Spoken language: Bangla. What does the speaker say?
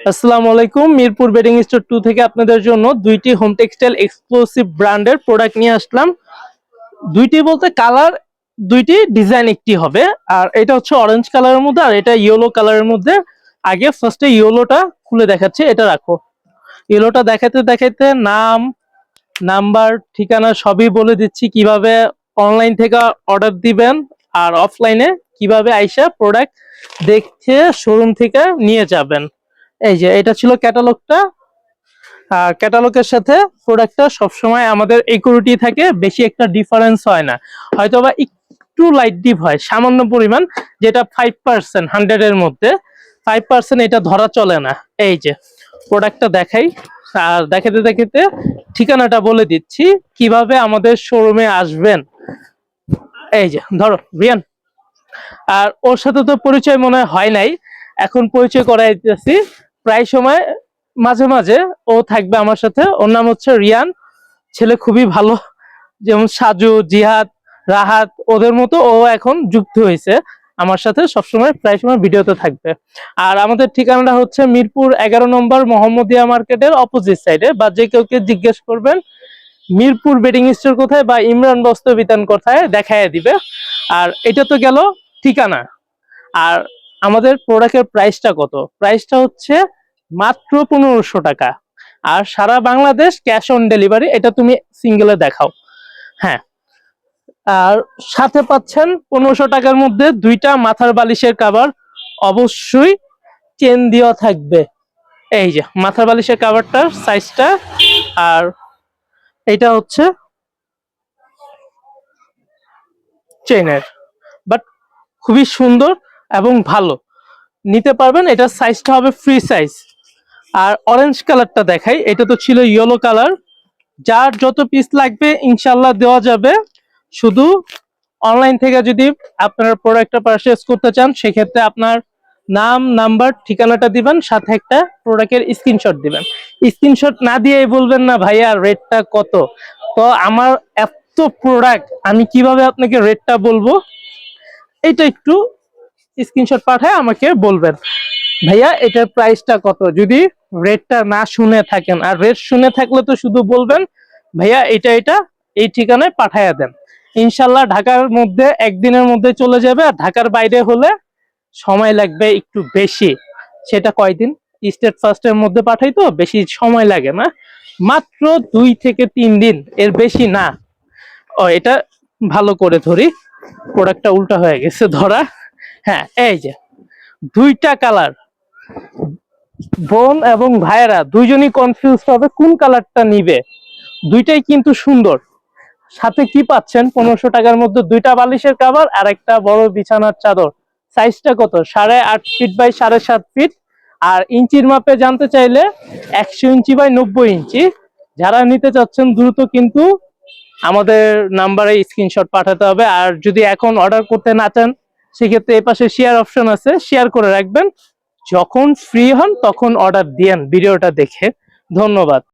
আসসালামু আলাইকুম। মিরপুর বেডিং স্টোর 2 থেকে আপনাদের জন্য দুইটি হোম টেক্সটাইল এক্সক্লুসিভ ব্র্যান্ডের প্রোডাক্ট নিয়ে আসলাম। দুইটি বলতে কালার দুইটি, ডিজাইন একটি হবে। আর এটা হচ্ছে অরেঞ্জ কালারের মধ্যে, আর এটা ইয়েলো কালারের মধ্যে। আগে ফার্স্টে ইয়েলোটা খুলে দেখাচ্ছি, এটা রাখো। ইয়েলোটা দেখাতে দেখাতে নাম, নাম্বার, ঠিকানা সবই বলে দিচ্ছি, কিভাবে অনলাইন থেকে অর্ডার দিবেন আর অফলাইনে কিভাবে আইসা প্রোডাক্ট দেখে শোরুম থেকে নিয়ে যাবেন। এই যে এটা ছিল ক্যাটালগটা। আর ক্যাটালগের সাথে প্রোডাক্টটা সবসময় আমাদের একুরেটই থাকে, বেশি একটা ডিফারেন্স হয় না, হয়তোবা একটু লাইট ডিপ হয় সামান্য পরিমাণ, যেটা 5% 100 এর মধ্যে 5% এটা ধরা চলে না। এই যে প্রোডাক্টটা দেখাই, আর দেখাতে দেখাতে ঠিকানাটা বলে দিচ্ছি কিভাবে আমাদের শোরুমে আসবেন। এই যে ধরো রিয়ান, আর ওর সাথে তো পরিচয় মনে হয় নাই, এখন পরিচয় করাই দিতেছি। প্রায় সময় মাঝে মাঝে ও থাকবে আমার সাথে। ওর নাম হচ্ছে রিয়ান, ছেলে খুবই ভালো। যেমন সাজু, জিহাদ, রাহাত, ওদের মতো ও এখন যুক্ত হয়েছে আমার সাথে, সবসময় প্রায় সময় ভিডিওতে থাকবে। আর আমাদের ঠিকানাটা হচ্ছে মিরপুর 11 নম্বর মোহাম্মদিয়া মার্কেটের অপোজিট সাইডে, বা যে কেউকে জিজ্ঞেস করবেন মিরপুর বেডিং স্টোর কোথায় বা ইমরান বস্ত্র বিতান কোথায়, দেখায় দিবে। আর এটা তো গেল ঠিকানা। আর আমাদের প্রোডাক্টের প্রাইসটা কত? প্রাইসটা হচ্ছে মাত্র 1500 টাকা। আর সারা বাংলাদেশ ক্যাশ অন ডেলিভারি। এটা তুমি সিঙ্গেলে দেখাও। হ্যাঁ, আর সাথে পাচ্ছেন 1500 টাকার মধ্যে দুইটা মাথার বালিশের কভার, অবশ্যই চেন দেওয়া থাকবে। এই যে মাথার বালিশের কভারটার সাইজটা, আর এটা হচ্ছে চেনের, বাট খুবই সুন্দর এবং ভালো, নিতে পারবেন। এটার সাইজটা হবে ফ্রি সাইজ। আর অরেঞ্জ কালারটা দেখাই, এটা তো ছিল ইয়েলো কালার। যার যত পিস লাগবে ইনশাল্লাহ দেওয়া যাবে। শুধু অনলাইন থেকে যদি আপনার প্রোডাক্টটা পারচেজ করতে চান, সেক্ষেত্রে আপনার নাম, নাম্বার, ঠিকানাটা দিবেন, সাথে একটা প্রোডাক্টের স্ক্রিনশট দিবেন। স্ক্রিনশট না দিয়েই বলবেন না ভাইয়া রেটটা কত। তো আমার এত প্রোডাক্ট, আমি কিভাবে আপনাকে রেটটা বলবো? এটা একটু স্ক্রিনশট পাঠায় আমাকে বলবেন ভাইয়া এটার প্রাইসটা কত। যদি রেটটা না শুনে থাকেন, আর রেট শুনে থাকলে তো শুধু বলবেন ভাইয়া এটা এটা এই ঠিকানায় পাঠাইয়া দেন। ইনশাল্লাহ ঢাকার মধ্যে একদিনের মধ্যে চলে যাবে। আর ঢাকার বাইরে হলে সময় লাগবে একটু বেশি। সেটা কয়দিন, স্টেট ফার্স্টের মধ্যে পাঠাই তো বেশি সময় লাগে না, মাত্র 2 থেকে 3 দিন, এর বেশি না। ও এটা ভালো করে ধরি, প্রোডাক্টটা উল্টা হয়ে গেছে ধরা। হ্যাঁ, এই যে দুইটা কালার, বোন এবং ভাইয়েরা দুইজনই কনফিউজ হবে কোন কালারটা নিবে। দুইটাই কিন্তু সুন্দর। সাথে কি পাচ্ছেন 1500 টাকার মধ্যে? দুইটা বালিশের কভার আর একটা বড় বিছানার চাদর। সাইজটা কত? 8.5 ফিট বাই 7.5 ফিট। আর ইঞ্চির মাপে জানতে চাইলে 100 ইঞ্চি বাই 90 ইঞ্চি। যারা নিতে চাচ্ছেন দ্রুত কিন্তু আমাদের নাম্বারে স্ক্রিনশট পাঠাতে হবে। আর যদি এখন অর্ডার করতে না চান, সেক্ষেত্রে এই পাশে শেয়ার অপশন আছে, শেয়ার করে রাখবেন। যখন ফ্রি হন তখন অর্ডার দিয়েন ভিডিওটা দেখে। ধন্যবাদ।